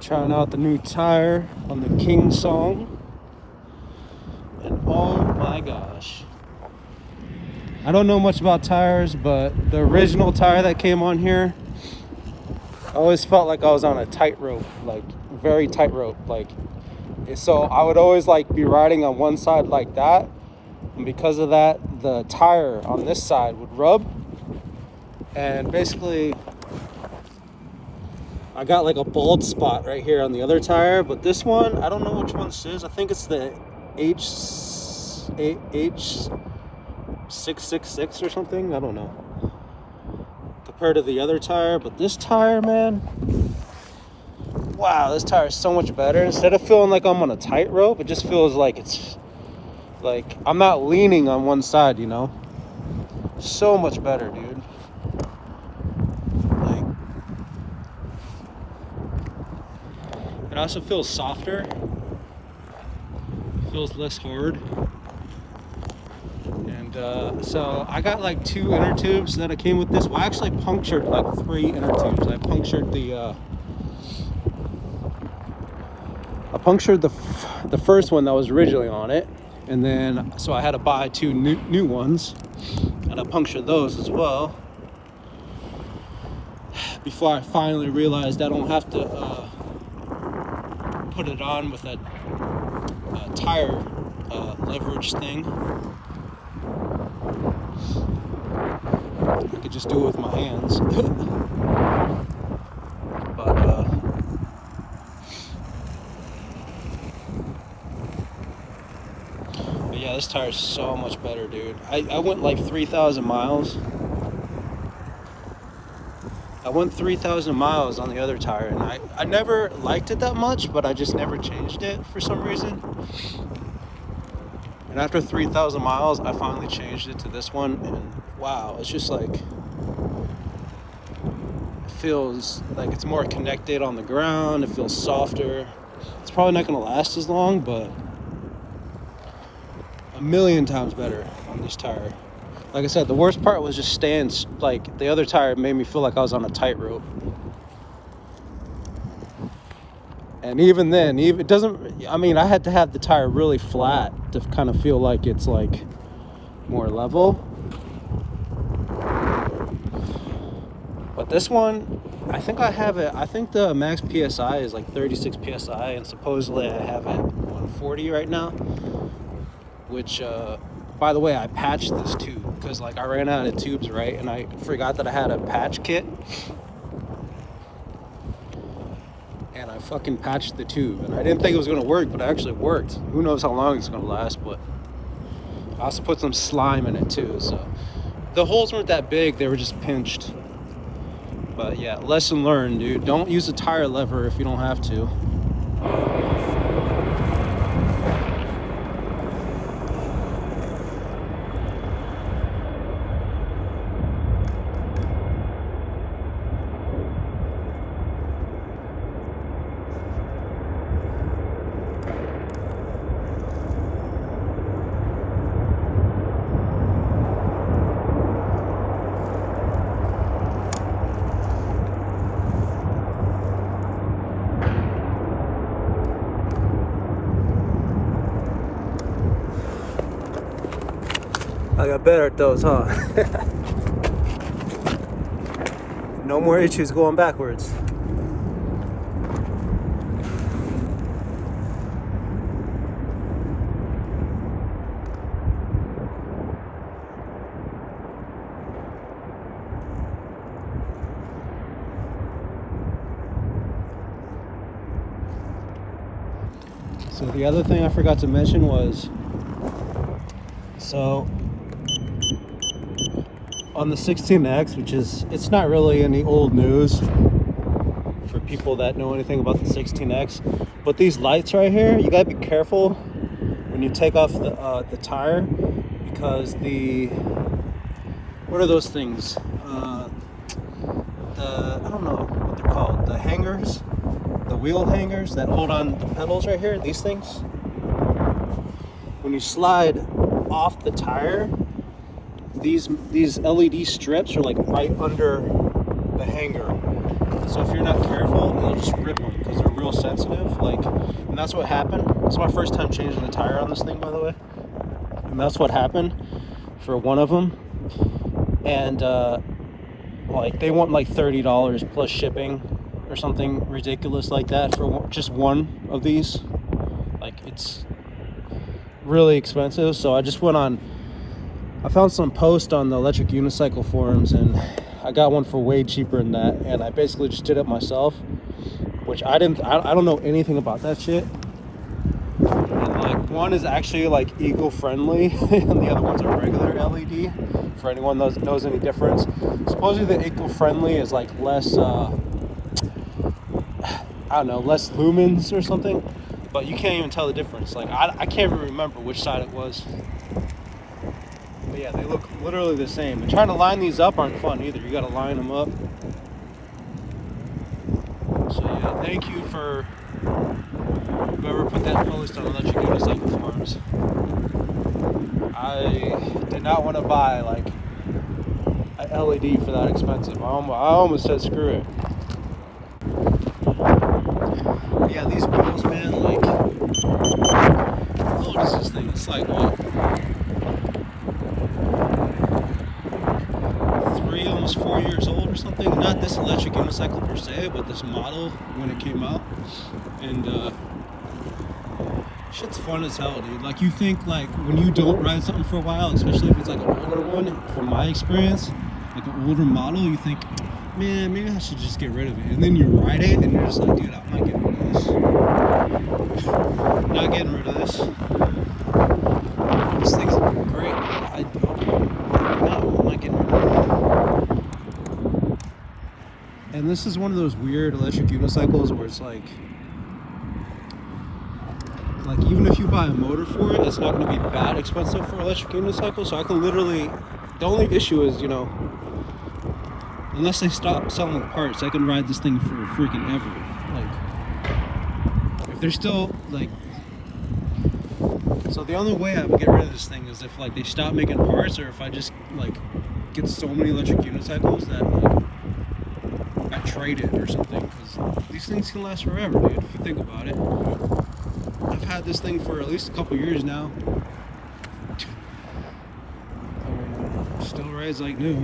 Trying out the new tire on the King Song, and oh my gosh, I don't know much about tires, but the original tire that came on here, I always felt like I was on a tightrope, like very tightrope, like, so I would always like be riding on one side like that, and because of that the tire on this side would rub, and basically I got like a bald spot right here on the other tire. But this one, I don't know which one this is. I think it's the H666 or something. I don't know. Compared to the other tire. But this tire, man, wow, this tire is so much better. Instead of feeling like I'm on a tightrope, it just feels like it's like I'm not leaning on one side, you know? So much better, dude. It also feels softer, feels less hard, and so I got like 2 inner tubes that I came with this. Well, I actually punctured like 3 inner tubes. I punctured the first one that was originally on it, and then so I had to buy 2 new ones, and I punctured those as well before I finally realized I don't have to put it on with a tire leverage thing. I could just do it with my hands. But yeah, this tire is so much better, dude. I went like 3,000 miles. I went 3,000 miles on the other tire, and I never liked it that much, but I just never changed it for some reason. And after 3,000 miles, I finally changed it to this one, and wow, it's just like, it feels like it's more connected on the ground. It feels softer. It's probably not going to last as long, but a million times better on this tire. Like I said, the worst part was just staying, like, the other tire made me feel like I was on a tightrope. And even then, it doesn't, I mean, I had to have the tire really flat to kind of feel like it's like more level. But this one, I think I have it, I think the max PSI is like 36 PSI, and supposedly I have it 140 right now, which, by the way, I patched this tube because like I ran out of tubes, right? And I forgot that I had a patch kit. And I fucking patched the tube. And I didn't think it was going to work, but it actually worked. Who knows how long it's going to last, but I also put some slime in it too. So the holes weren't that big, they were just pinched. But yeah, lesson learned, dude. Don't use a tire lever if you don't have to. I got better at those, huh? No more issues going backwards. So the other thing I forgot to mention was, so on the 16X, which is, it's not really any old news for people that know anything about the 16X, but these lights right here, you gotta be careful when you take off the tire, because what are those things? I don't know what they're called. The hangers, the wheel hangers that hold on the pedals right here, these things. When you slide off the tire, these LED strips are like right under the hanger. So if you're not careful, it'll just rip them because they're real sensitive. Like, and that's what happened. It's my first time changing the tire on this thing, by the way. And that's what happened for one of them. And like they want like $30 plus shipping or something ridiculous like that for just one of these. Like, it's really expensive. So I just went on, I found some post on the electric unicycle forums, and I got one for way cheaper than that, and I basically just did it myself, which I don't know anything about that shit. And like, one is actually like eco-friendly and the other one's a regular LED, for anyone that knows any difference. Supposedly the eco-friendly is like less I don't know, less lumens or something, but you can't even tell the difference. Like, I can't even remember which side it was. But yeah, they look literally the same. And trying to line these up aren't fun either. You gotta line them up. So yeah, thank you for whoever put that post on electric unicycle forums. I did not want to buy like an LED for that expensive. I almost said screw it. But yeah, these wheels, man, like, how old is this thing? It's like what? 3, almost 4 years old or something. Not this electric unicycle per se, but this model when it came out. And shit's fun as hell, dude. Like, you think, like, when you don't ride something for a while, especially if it's like an older one, from my experience, like an older model, you think, man, maybe I should just get rid of it. And then you ride it and you're just like, dude, I'm not getting rid of this. Not getting rid of this. This thing's great. I'm not getting rid of it. And this is one of those weird electric unicycles where it's like even if you buy a motor for it, it's not going to be that expensive for electric unicycle. So I can literally, the only issue is, you know, unless they stop selling parts, I can ride this thing for freaking ever. Like, if they're still like, so the only way I would get rid of this thing is if like they stop making parts, or if I just like get so many electric unicycles that like I trade it or something, because these things can last forever, dude, if you think about it. I've had this thing for at least a couple years now. Still rides like new.